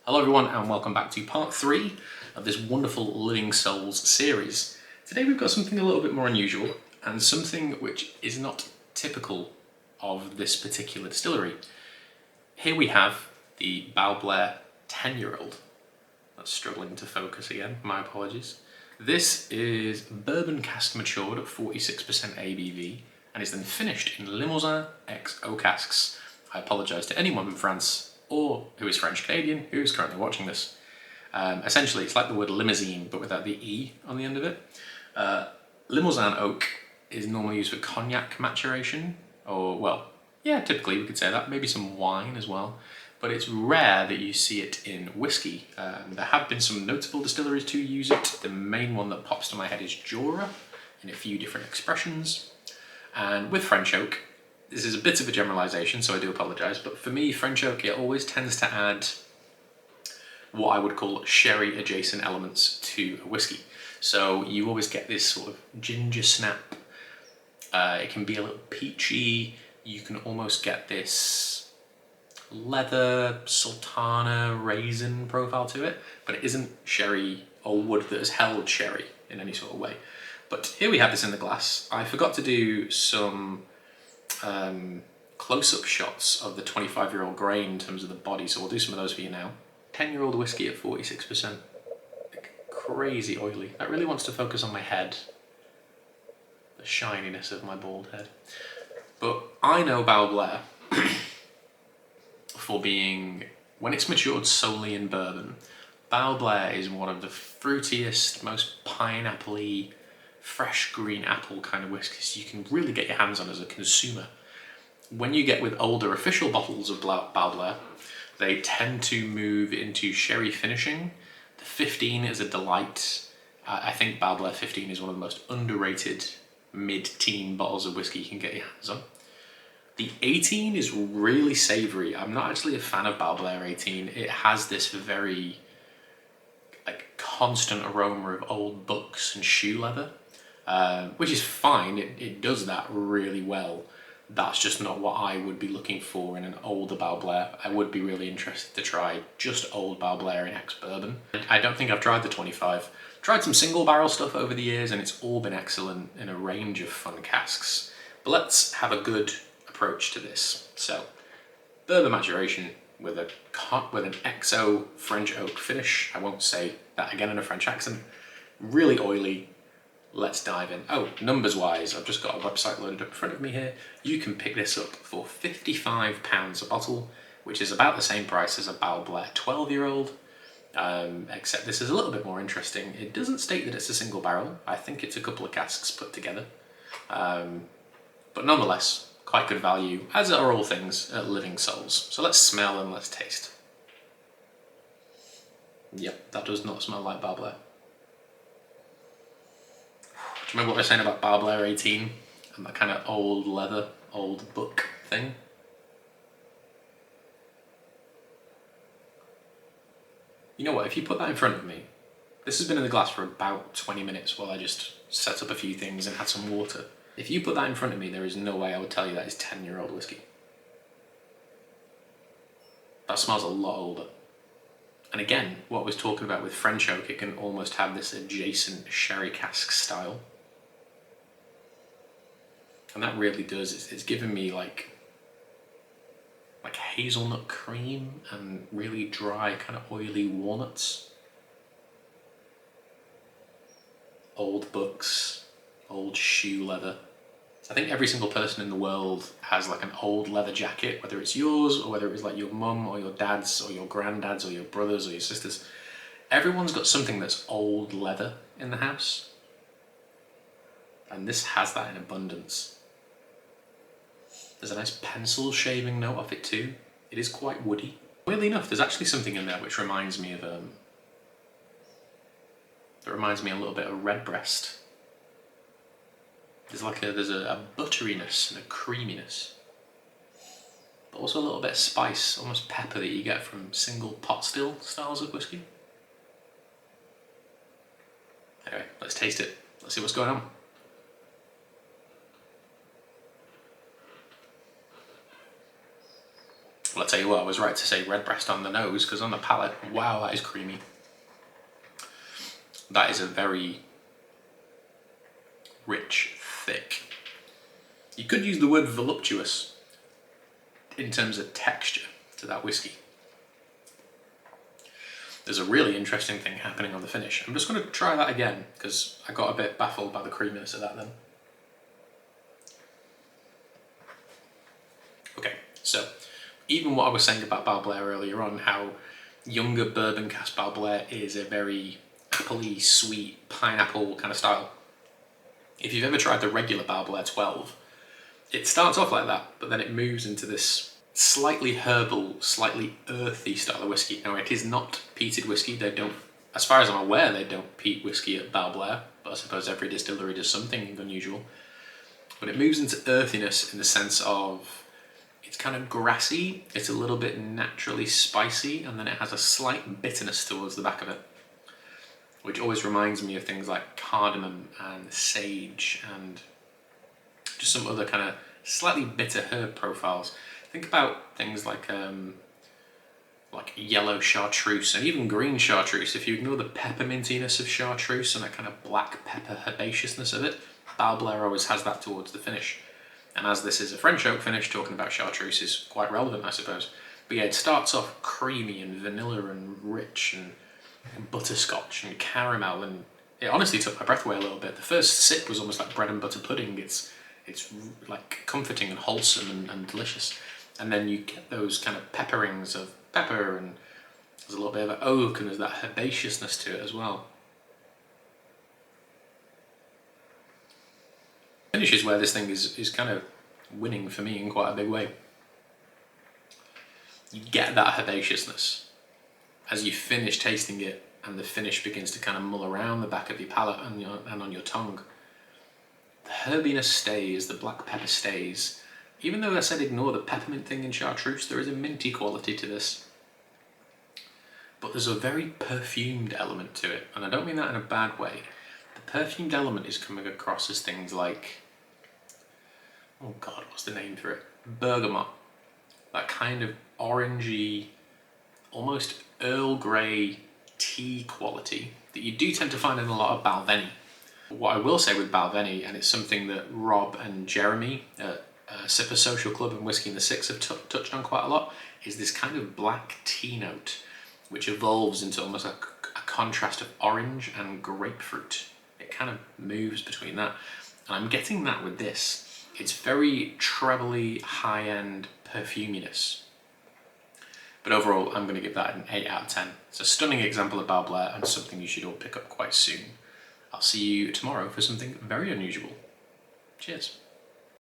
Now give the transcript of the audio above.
Hello everyone and welcome back to part 3 of this wonderful Living Souls series. Today we've got something a little bit more unusual and something which is not typical of this particular distillery. Here we have the Balblair 10-year-old. That's struggling to focus again, my apologies. This is bourbon cask matured at 46% ABV and is then finished in Limousin XO casks. I apologise to anyone in France or who is French Canadian who is currently watching this. Essentially, it's like the word limousine, but without the E on the end of it. Limousin oak is normally used for cognac maturation, or, well, yeah, typically we could say that, maybe some wine as well. But it's rare that you see it in whiskey. There have been some notable distilleries to use it. The main one that pops to my head is Jura, in a few different expressions. And with French oak, this is a bit of a generalisation, so I do apologise, but for me, French oak, it always tends to add what I would call sherry-adjacent elements to a whiskey. So you always get this sort of ginger snap. It can be a little peachy. You can almost get this leather, sultana, raisin profile to it, but it isn't sherry or wood that has held sherry in any sort of way. But here we have this in the glass. I forgot to do some close-up shots of the 25-year-old grain in terms of the body, so we'll do some of those for you now. 10-year-old whiskey at 46%. Crazy oily. That really wants to focus on my head. The shininess of my bald head. But I know Balblair for being, when it's matured solely in bourbon, Balblair is one of the fruitiest, most pineapple-y, fresh green apple kind of whiskies you can really get your hands on as a consumer. When you get with older official bottles of Balblair, they tend to move into sherry finishing. The 15 is a delight. I think Balblair 15 is one of the most underrated mid-teen bottles of whiskey you can get your hands on. The 18 is really savoury. I'm not actually a fan of Balblair 18. It has this very constant aroma of old books and shoe leather. Which is fine, it does that really well. That's just not what I would be looking for in an older Balblair. I would be really interested to try just old Balblair in ex-bourbon. I don't think I've tried the 25. Tried some single barrel stuff over the years and it's all been excellent in a range of fun casks. But let's have a good approach to this. So, bourbon maturation with an XO French oak finish. I won't say that again in a French accent. Really oily. Let's dive in. Oh, numbers wise, I've just got a website loaded up in front of me here. You can pick this up for £55 a bottle, which is about the same price as a Balblair 12-year-old, except this is a little bit more interesting. It doesn't state that it's a single barrel. I think it's a couple of casks put together. But nonetheless, quite good value, as are all things at Living Souls. So let's smell and let's taste. Yep, that does not smell like Balblair. Remember what I was saying about Balblair 18 and that kind of old leather, old book thing? You know what, if you put that in front of me, this has been in the glass for about 20 minutes while I just set up a few things and had some water. If you put that in front of me, there is no way I would tell you that is 10-year-old whiskey. That smells a lot older. And again, what I was talking about with French oak, it can almost have this adjacent sherry cask style. And that really does, it's given me like hazelnut cream and really dry, kind of oily walnuts. Old books, old shoe leather. I think every single person in the world has like an old leather jacket, whether it's yours or whether it was like your mum or your dad's or your granddad's or your brothers or your sisters. Everyone's got something that's old leather in the house. And this has that in abundance. There's a nice pencil shaving note off it too. It is quite woody. Weirdly enough, there's actually something in there which reminds me of a little bit of Redbreast. There's a butteriness and a creaminess, but also a little bit of spice, almost pepper that you get from single pot still styles of whiskey. Anyway, let's taste it. Let's see what's going on. Well, I'll tell you what, I was right to say Redbreast on the nose, because on the palate, wow, that is creamy. That is a very rich, thick. You could use the word voluptuous in terms of texture to that whiskey. There's a really interesting thing happening on the finish. I'm just going to try that again, because I got a bit baffled by the creaminess of that then. Okay, so even what I was saying about Balblair earlier on, how younger bourbon cask Balblair is a very appley, sweet, pineapple kind of style. If you've ever tried the regular Balblair 12, it starts off like that, but then it moves into this slightly herbal, slightly earthy style of whiskey. Now, it is not peated whiskey. They don't, as far as I'm aware, they don't peat whiskey at Balblair, but I suppose every distillery does something unusual. But it moves into earthiness in the sense of it's kind of grassy, it's a little bit naturally spicy, and then it has a slight bitterness towards the back of it, which always reminds me of things like cardamom and sage and just some other kind of slightly bitter herb profiles. Think about things like yellow chartreuse and even green chartreuse. If you ignore the peppermintiness of chartreuse and that kind of black pepper herbaceousness of it, Balblair always has that towards the finish. And as this is a French oak finish, talking about chartreuse is quite relevant, I suppose. But yeah, it starts off creamy and vanilla and rich and butterscotch and caramel, and it honestly took my breath away a little bit. The first sip was almost like bread and butter pudding. It's like comforting and wholesome and delicious. And then you get those kind of pepperings of pepper, and there's a little bit of oak, and there's that herbaceousness to it as well. Finish is where this thing is kind of winning for me in quite a big way. You get that herbaceousness as you finish tasting it, and the finish begins to kind of mull around the back of your palate and on your tongue. The herbiness stays, the black pepper stays. Even though I said ignore the peppermint thing in chartreuse, there is a minty quality to this. But there's a very perfumed element to it, and I don't mean that in a bad way. The perfumed element is coming across as things like, oh God, what's the name for it? Bergamot. That kind of orangey, almost Earl Grey tea quality that you do tend to find in a lot of Balvenie. What I will say with Balvenie, and it's something that Rob and Jeremy at Sipper Social Club and Whisky in the Six have touched on quite a lot, is this kind of black tea note, which evolves into almost a contrast of orange and grapefruit. It kind of moves between that. And I'm getting that with this. It's very trebly, high-end perfuminess. But overall, I'm going to give that an 8 out of 10. It's a stunning example of Balblair and something you should all pick up quite soon. I'll see you tomorrow for something very unusual. Cheers.